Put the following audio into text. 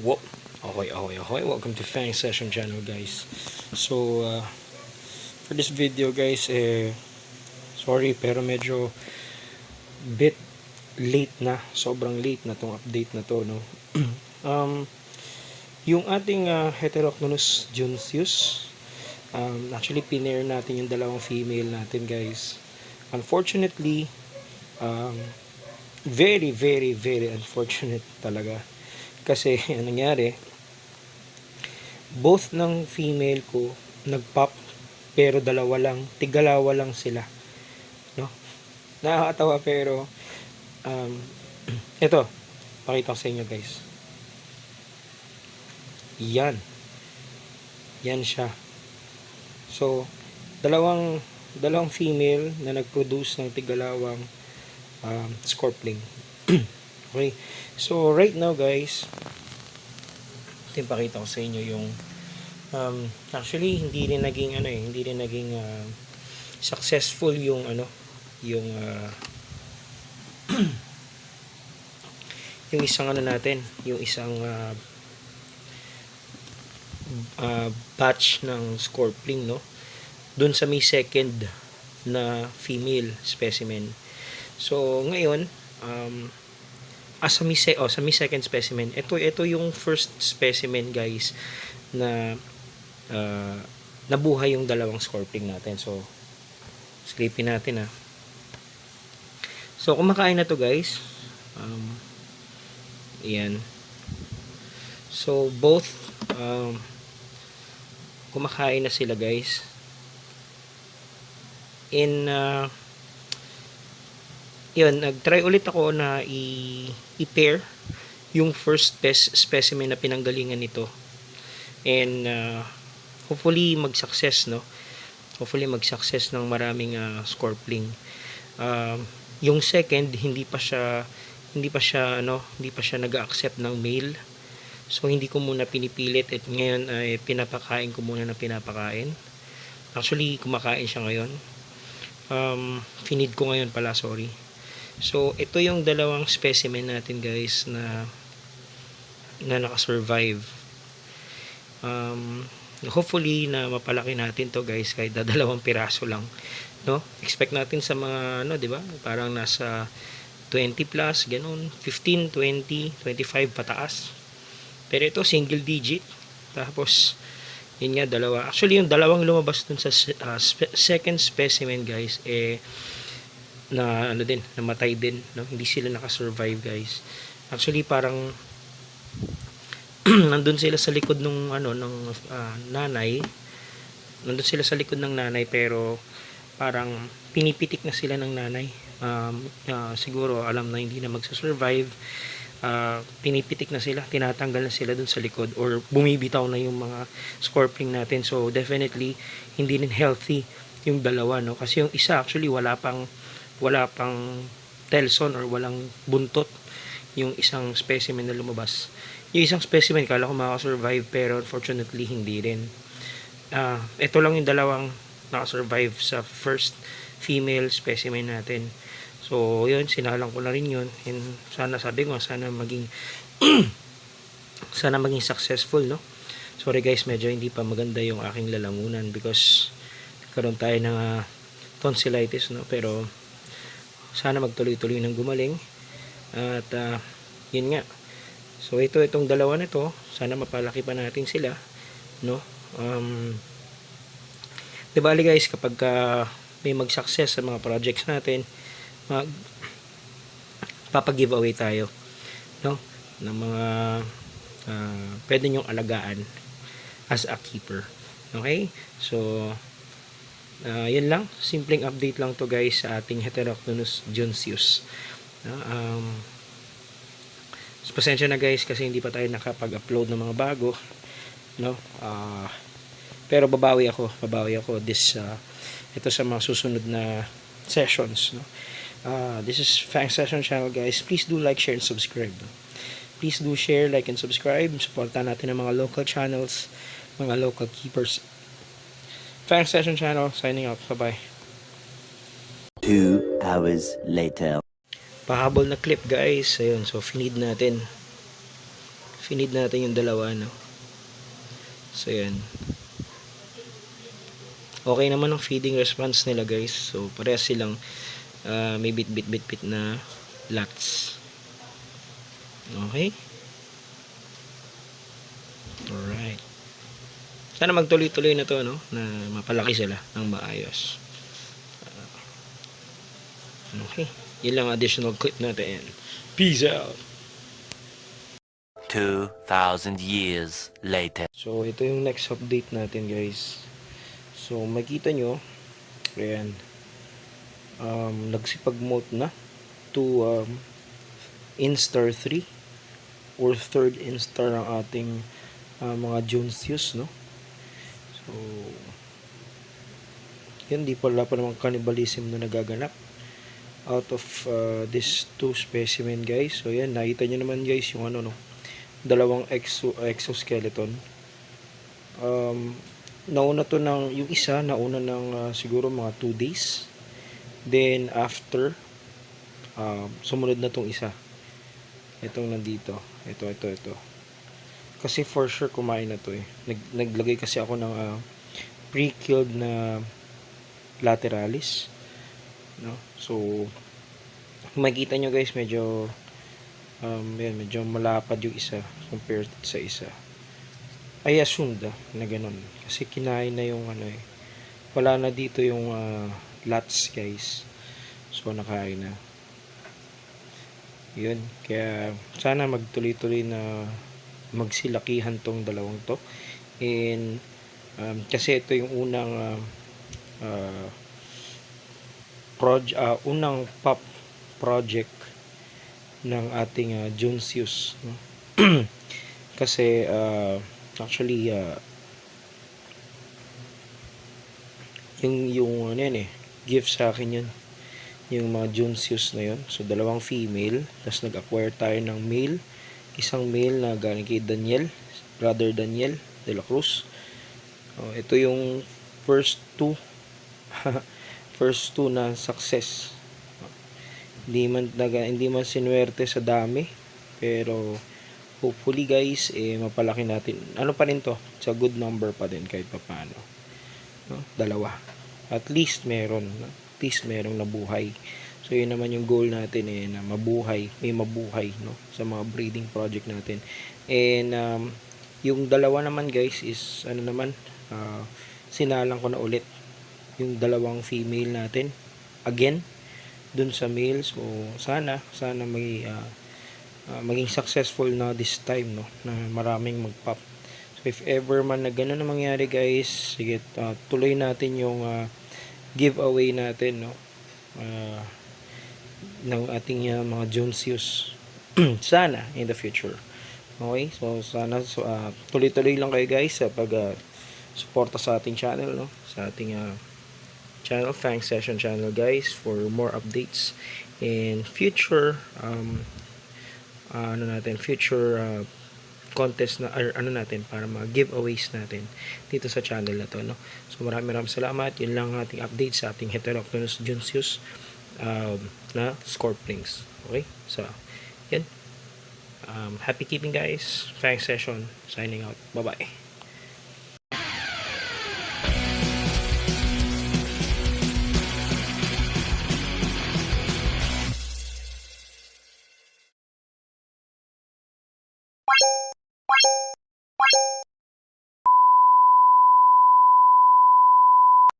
Whoop. Okay. Welcome to Fang Session channel, guys. So, for this video, guys, sorry, pero medyo bit late na. Sobrang late na tong update na to, no? um, yung ating Heterocnonus junceus, actually, pinair natin yung dalawang female natin, guys. Unfortunately, um, very unfortunate talaga. Kasi, anong nangyari, both ng female ko nag-pop pero tigalawa lang sila, no? Nakakatawa pero um, ito, pakita ko sa inyo, guys. Yan siya. So, dalawang female na nag-produce ng tigalawang scorpling. Okay. So, right now, guys, pakita ko sa inyo yung actually hindi rin naging successful yung yung yung isang natin, yung isang batch ng scorpling, no, dun sa may second na female specimen. So ngayon sa may second specimen, ito yung first specimen, guys, na nabuhay yung dalawang scorpling natin. So silipin natin, so kumakain na to, guys. Ayan. So both kumakain na sila, guys. In yun, nag-try ulit ako na i-pair yung first specimen na pinanggalingan nito. And hopefully mag-success, no? Hopefully mag-success ng maraming scorpling. Yung second, hindi pa siya nag-accept ng male. So hindi ko muna pinipilit, at ngayon ay pinapakain ko muna na pinapakain. Actually, kumakain siya ngayon. Finid ko ngayon pala, sorry. So ito yung dalawang specimen natin, guys, na nakasurvive. Hopefully na mapalaki natin to, guys, kahit dalawang piraso lang, no? Expect natin sa mga di ba? Parang nasa 20 plus, ganun, 15, 20, 25 pataas. Pero ito single digit. Tapos yun nga, dalawa. Actually, yung dalawang lumabas dun sa second specimen, guys, na namatay din, no? Hindi sila nakasurvive, guys. Actually, parang nandun sila sa likod ng nanay. Nandun sila sa likod ng nanay, pero parang pinipitik na sila ng nanay. Siguro alam na hindi na magsasurvive. Pinipitik na sila, tinatanggal na sila dun sa likod, or bumibitaw na yung mga scorpling natin. So definitely hindi rin healthy yung dalawa, no? Kasi yung isa actually wala pang telson or walang buntot, yung isang specimen na lumabas. Yung isang specimen kala ko makasurvive, pero unfortunately hindi rin. Ito lang yung dalawang nakasurvive sa first female specimen natin. So yun, sinalang ko na rin yun, and sana maging sana maging successful, no? Sorry, guys, medyo hindi pa maganda yung aking lalamunan because karon tayo ng tonsillitis, no? Pero sana magtuloy-tuloy ng gumaling. At yun nga. So itong dalawa na to, sana mapalaki pa natin sila, no? Di bali, guys, kapag may mag-success sa mga projects natin, papa-giveaway tayo, no, ng mga pwede nyong alagaan as a keeper. Okay? So yun lang, simpleng update lang to, guys, sa ating Heterocnonus junceus. Pasensya na, guys, kasi hindi pa tayo nakapag-upload ng mga bago, no? Pero babawi ako ito sa mga susunod na sessions, no? This is Fang Session channel, guys. Please do like, share, and subscribe. Please do share, like, and subscribe. Supportan natin ang mga local channels, mga local keepers. Fang Session channel, signing out. Bye-bye. 2 hours later. Pahabol na clip, guys. Ayun, so finid natin. Finid natin yung dalawa, no? So, yan. Okay naman ang feeding response nila, guys. So, parehas silang may bit na lots. Okay? Alright. Sana magtuloy-tuloy na to, no? Na mapalaki sila ng maayos. Okay. Yun lang additional clip natin. Peace out! 2,000 years later. So, ito yung next update natin, guys. So, makita nyo, ayan, nagsipag-mount na to instar 3 or third instar ng ating mga Jonesyus, no? So, yun, di pala pa namang cannibalism na nagaganap out of these two specimen, guys. So, yan, nakita nyo naman, guys, yung ano, no? Dalawang exoskeleton. Nauna to ng, yung isa, nauna ng siguro mga 2 days. Then, after, sumunod na tong isa. Itong nandito. Ito. Kasi for sure, kumain na to eh. Naglagay kasi ako ng pre-killed na lateralis. No? So, makikita nyo guys, medyo medyo malapad yung isa compared sa isa. I assumed na ganun. Kasi kinain na yung ano eh. Wala na dito yung lats guys. So nakain na. Yun. Kaya sana magtuloy-tuloy na magsilakihan tong dalawang to. And kasi ito yung unang unang pop project ng ating Jonesyus, no? Kasi actually yung ano yan eh, gift sa akin yun, yung mga Jonesyus na yun. So dalawang female, tapos nag-acquire tayo ng male, isang male na galing kay Daniel, brother Daniel de la Cruz. Ito yung first two first two na success. Hindi man sinuwerte sa dami, pero hopefully guys mapalaki natin. Ano pa rin to, it's a good number pa din kahit papaano, no? Dalawa at least meron, no? At least merong nabuhay. So yun naman yung goal natin na may mabuhay, no, sa mga breeding project natin. And yung dalawa naman guys is ano naman, sinalang ko na ulit yung dalawang female natin again dun sa male. So sana may maging successful na this time, no, na maraming magpop. So if ever man na ganun na mangyari guys, sige, tuloy natin yung giveaway natin, no, ng ating mga Jonesyus sana in the future. Okay, so sana tuloy-tuloy lang kayo guys sa pag suporta sa ating channel, no, sa ating channel, Fang Session channel guys, for more updates and future future contest na ano natin para mga giveaways natin dito sa channel na to, no. So maraming salamat. Yun lang ating update sa ating Heteroctonus Jonesyus na Scorplings. Okay, so yan, happy keeping guys. Fang Session signing out. Bye bye.